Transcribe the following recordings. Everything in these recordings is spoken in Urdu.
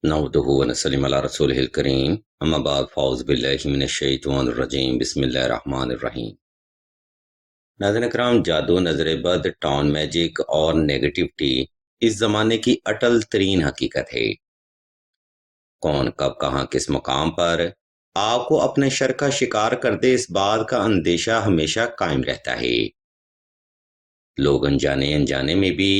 نحمده ونسلم علی رسولہ الکریم اما بعد فاعوذ باللہ من الشیطان الرجیم بسم اللہ الرحمن الرحیم۔ ناظرین اکرام، جادو، نظر بد، ٹاؤن میجک اور نیگیٹیوٹی اس زمانے کی اٹل ترین حقیقت ہے۔ کون کب کہاں کس مقام پر آپ کو اپنے شر کا شکار کر دے، اس بات کا اندیشہ ہمیشہ قائم رہتا ہے۔ لوگ انجانے انجانے میں بھی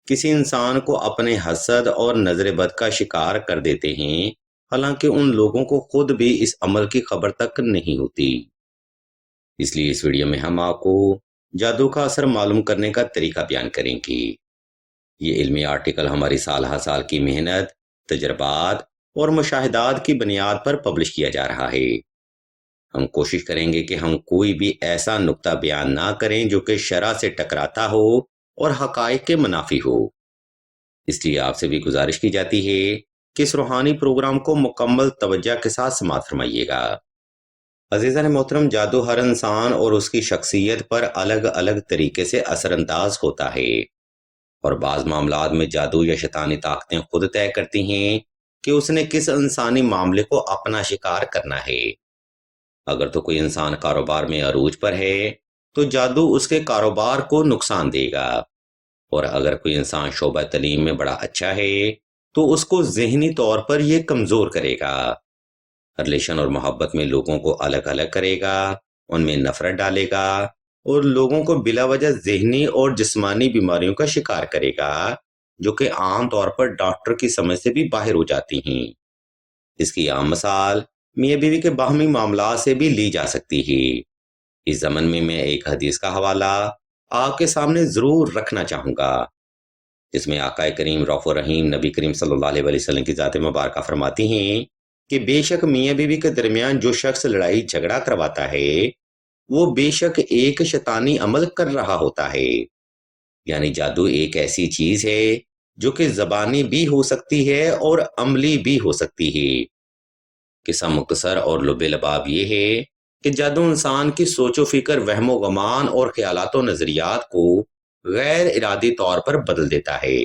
کسی انسان کو اپنے حسد اور نظر بد کا شکار کر دیتے ہیں، حالانکہ ان لوگوں کو خود بھی اس عمل کی خبر تک نہیں ہوتی۔ اس لیے اس ویڈیو میں ہم آپ کو جادو کا اثر معلوم کرنے کا طریقہ بیان کریں گے۔ یہ علمی آرٹیکل ہماری سالہ سال کی محنت، تجربات اور مشاہدات کی بنیاد پر پبلش کیا جا رہا ہے۔ ہم کوشش کریں گے کہ ہم کوئی بھی ایسا نقطہ بیان نہ کریں جو کہ شرع سے ٹکراتا ہو اور حقائق کے منافی ہو۔ اس لیے آپ سے بھی گزارش کی جاتی ہے کہ اس روحانی پروگرام کو مکمل توجہ کے ساتھ سماعت فرمائیے گا۔ عزیزان محترم، جادو ہر انسان اور اس کی شخصیت پر الگ الگ طریقے سے اثر انداز ہوتا ہے، اور بعض معاملات میں جادو یا شیطانی طاقتیں خود طے کرتی ہیں کہ اس نے کس انسانی معاملے کو اپنا شکار کرنا ہے۔ اگر تو کوئی انسان کاروبار میں عروج پر ہے تو جادو اس کے کاروبار کو نقصان دے گا، اور اگر کوئی انسان شعبہ تعلیم میں بڑا اچھا ہے تو اس کو ذہنی طور پر یہ کمزور کرے گا۔ ریلیشن اور محبت میں لوگوں کو الگ الگ کرے گا، ان میں نفرت ڈالے گا اور لوگوں کو بلا وجہ ذہنی اور جسمانی بیماریوں کا شکار کرے گا، جو کہ عام طور پر ڈاکٹر کی سمجھ سے بھی باہر ہو جاتی ہیں۔ اس کی عام مثال میاں بیوی کے باہمی معاملات سے بھی لی جا سکتی ہے۔ اس ضمن میں میں ایک حدیث کا حوالہ آپ کے سامنے ضرور رکھنا چاہوں گا، جس میں آقا کریم رؤوف الرحیم نبی کریم صلی اللہ علیہ وسلم کی ذات مبارکہ فرماتی ہیں کہ بے شک میاں بیوی کے درمیان جو شخص لڑائی جھگڑا کرواتا ہے وہ بے شک ایک شیطانی عمل کر رہا ہوتا ہے۔ یعنی جادو ایک ایسی چیز ہے جو کہ زبانی بھی ہو سکتی ہے اور عملی بھی ہو سکتی ہے۔ قصہ مختصر اور لب لباب یہ ہے کہ جادو انسان کی سوچ و فکر، وہم و گمان اور خیالات و نظریات کو غیر ارادی طور پر بدل دیتا ہے۔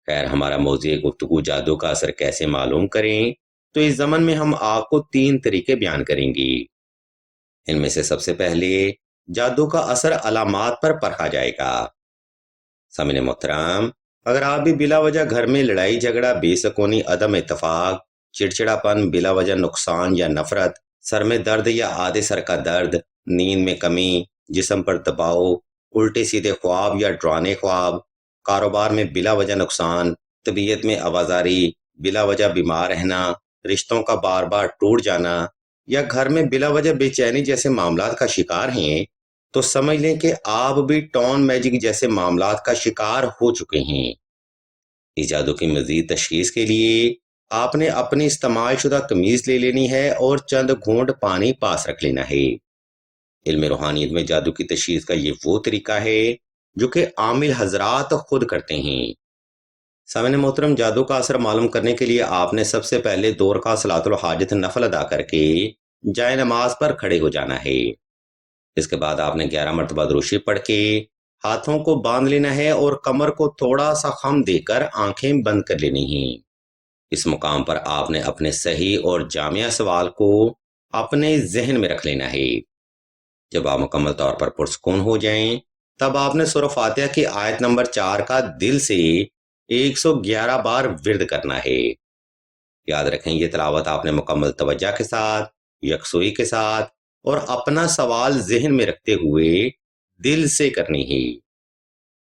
خیر، ہمارا موضوع گفتگو جادو کا اثر کیسے معلوم کریں، تو اس زمن میں ہم آپ کو 3 طریقے بیان کریں گے۔ ان میں سے سب سے پہلے جادو کا اثر علامات پر پرکھا جائے گا۔ سامعین محترم، اگر آپ بھی بلا وجہ گھر میں لڑائی جھگڑا، بے سکونی، عدم اتفاق، چڑچڑاپن، بلا وجہ نقصان یا نفرت، سر میں درد یا آدھے سر کا درد، نیند میں کمی، جسم پر دباؤ، الٹے سیدھے خواب یا ڈرانے خواب، کاروبار میں بلا وجہ نقصان، طبیعت میں آوازاری، بلا وجہ بیمار رہنا، رشتوں کا بار بار ٹوٹ جانا، یا گھر میں بلا وجہ بے چینی جیسے معاملات کا شکار ہیں، تو سمجھ لیں کہ آپ بھی ٹون میجک جیسے معاملات کا شکار ہو چکے ہیں۔ اس جادو کی مزید تشخیص کے لیے آپ نے اپنی استعمال شدہ قمیض لے لینی ہے اور چند گھونٹ پانی پاس رکھ لینا ہے۔ علم روحانیت میں جادو کی تشخیص کا یہ وہ طریقہ ہے جو کہ عامل حضرات خود کرتے ہیں۔ سامعین محترم، جادو کا اثر معلوم کرنے کے لیے آپ نے سب سے پہلے 2 رکعت صلاۃ الحاجت نفل ادا کر کے جائے نماز پر کھڑے ہو جانا ہے۔ اس کے بعد آپ نے 11 مرتبہ درود شریف پڑھ کے ہاتھوں کو باندھ لینا ہے اور کمر کو تھوڑا سا خم دے کر آنکھیں بند کر لینی ہیں۔ اس مقام پر آپ نے اپنے صحیح اور جامع سوال کو اپنے ذہن میں رکھ لینا ہے۔ جب آپ مکمل طور پر پرسکون ہو جائیں، تب آپ نے سورہ فاتحہ کی آیت نمبر 4 کا دل سے 111 بار ورد کرنا ہے۔ یاد رکھیں، یہ تلاوت آپ نے مکمل توجہ کے ساتھ، یکسوئی کے ساتھ اور اپنا سوال ذہن میں رکھتے ہوئے دل سے کرنی ہے۔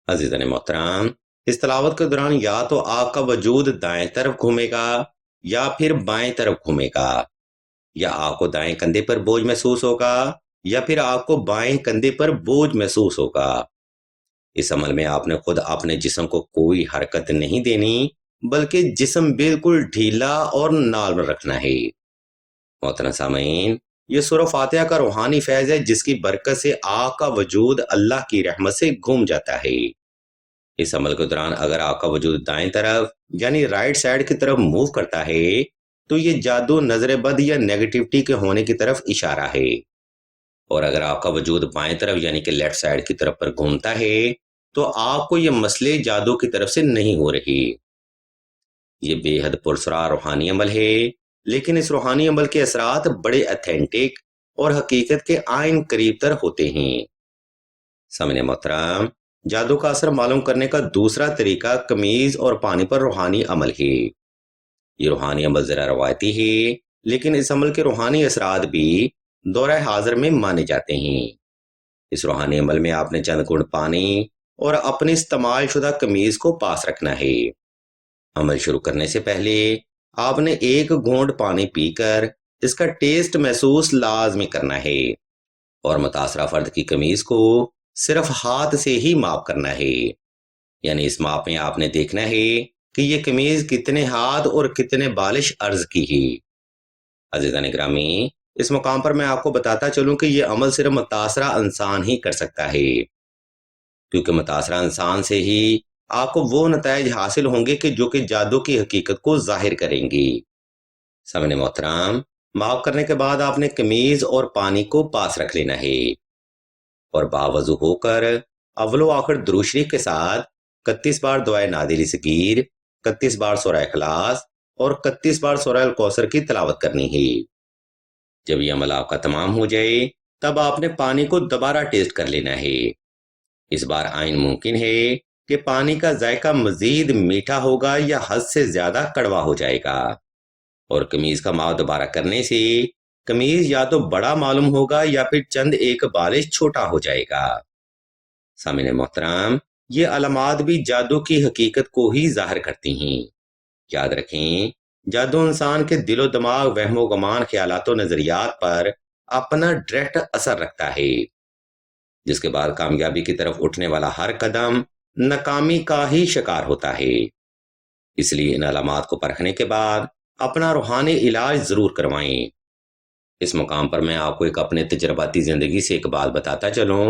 عزیزان محترم، اس تلاوت کے دوران یا تو آپ کا وجود دائیں طرف گھومے گا یا پھر بائیں طرف گھومے گا، یا آپ کو دائیں کندھے پر بوجھ محسوس ہوگا یا پھر آپ کو بائیں کندھے پر بوجھ محسوس ہوگا۔ اس عمل میں آپ نے خود اپنے جسم کو کوئی حرکت نہیں دینی، بلکہ جسم بالکل ڈھیلا اور نارمل رکھنا ہے۔ محترم سامعین، یہ سورہ فاتحہ کا روحانی فیض ہے جس کی برکت سے آپ کا وجود اللہ کی رحمت سے گھوم جاتا ہے۔ اس عمل کے دوران اگر آپ کا وجود دائیں طرف یعنی رائٹ سائڈ کی طرف موو کرتا ہے تو یہ جادو، نظر بد یا نیگیٹیوٹی کے ہونے کی طرف اشارہ ہے، اور اگر آپ کا وجود بائیں طرف یعنی کہ لیفٹ سائڈ کی طرف پر گھومتا ہے تو آپ کو یہ مسئلے جادو کی طرف سے نہیں ہو رہی۔ یہ بے حد پرسرار روحانی عمل ہے، لیکن اس روحانی عمل کے اثرات بڑے اتھینٹک اور حقیقت کے عین قریب تر ہوتے ہیں۔ سامعین محترم، جادو کا اثر معلوم کرنے کا دوسرا طریقہ قمیض اور پانی پر روحانی عمل ہے۔ یہ روحانی عمل ذرا روایتی ہے، لیکن اس عمل کے روحانی اثرات بھی دورہ حاضر میں مانے جاتے ہیں۔ اس روحانی عمل میں آپ نے چند گھونٹ پانی اور اپنی استعمال شدہ قمیض کو پاس رکھنا ہے۔ عمل شروع کرنے سے پہلے آپ نے ایک گھونٹ پانی پی کر اس کا ٹیسٹ محسوس لازمی کرنا ہے اور متاثرہ فرد کی قمیض کو صرف ہاتھ سے ہی ماپ کرنا ہے۔ یعنی اس ماپ میں آپ نے دیکھنا ہے کہ یہ قمیض کتنے ہاتھ اور کتنے بالش عرض کی ہے۔ عزیزان گرامی، اس مقام پر میں آپ کو بتاتا چلوں کہ یہ عمل صرف متاثرہ انسان ہی کر سکتا ہے، کیونکہ متاثرہ انسان سے ہی آپ کو وہ نتائج حاصل ہوں گے جو کہ جادو کی حقیقت کو ظاہر کریں گی۔ سامعین محترم، معاف کرنے کے بعد آپ نے قمیض اور پانی کو پاس رکھ لینا ہے اور باوضو ہو کر اول و آخر درود شریف کے ساتھ 31 بار دعائے نادری صغیر، 31 بار سورہ اخلاص اور 31 بار سورہ الکوثر کی تلاوت کرنی ہے۔ جب یہ عمل آپ کا تمام ہو جائے تب آپ نے پانی کو دوبارہ ٹیسٹ کر لینا ہے۔ اس بار عین ممکن ہے کہ پانی کا ذائقہ مزید میٹھا ہوگا یا حد سے زیادہ کڑوا ہو جائے گا، اور قمیض کا ماپ دوبارہ کرنے سے قمیض یا تو بڑا معلوم ہوگا یا پھر چند ایک بالش چھوٹا ہو جائے گا۔ سامعین محترم، یہ علامات بھی جادو کی حقیقت کو ہی ظاہر کرتی ہیں۔ یاد رکھیں، جادو انسان کے دل و دماغ، وہم و گمان، خیالات و نظریات پر اپنا ڈائریکٹ اثر رکھتا ہے، جس کے بعد کامیابی کی طرف اٹھنے والا ہر قدم ناکامی کا ہی شکار ہوتا ہے۔ اس لیے ان علامات کو پرکھنے کے بعد اپنا روحانی علاج ضرور کروائیں۔ اس مقام پر میں آپ کو ایک اپنے تجرباتی زندگی سے ایک بات بتاتا چلوں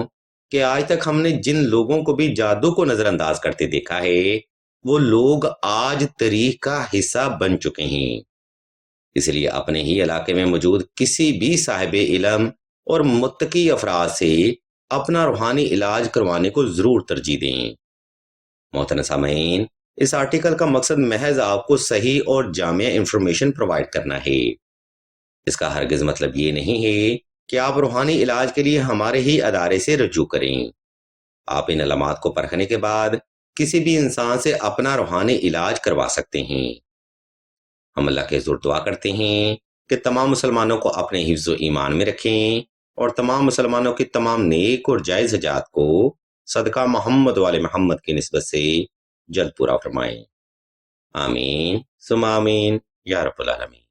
کہ آج تک ہم نے جن لوگوں کو بھی جادو کو نظر انداز کرتے دیکھا ہے، وہ لوگ آج تاریخ کا حصہ بن چکے ہیں۔ اس لیے اپنے ہی علاقے میں موجود کسی بھی صاحب علم اور متقی افراد سے اپنا روحانی علاج کروانے کو ضرور ترجیح دیں۔ محترم سامعین، اس آرٹیکل کا مقصد محض آپ کو صحیح اور جامع انفارمیشن پرووائڈ کرنا ہے۔ اس کا ہرگز مطلب یہ نہیں ہے کہ آپ روحانی علاج کے لیے ہمارے ہی ادارے سے رجوع کریں۔ آپ ان علامات کو پرکھنے کے بعد کسی بھی انسان سے اپنا روحانی علاج کروا سکتے ہیں۔ ہم اللہ کے حضور دعا کرتے ہیں کہ تمام مسلمانوں کو اپنے حفظ و ایمان میں رکھیں اور تمام مسلمانوں کی تمام نیک اور جائز حاجات کو صدقہ محمد والے محمد کی نسبت سے جلد پورا فرمائیں۔ آمین ثم آمین یا رب العالمین۔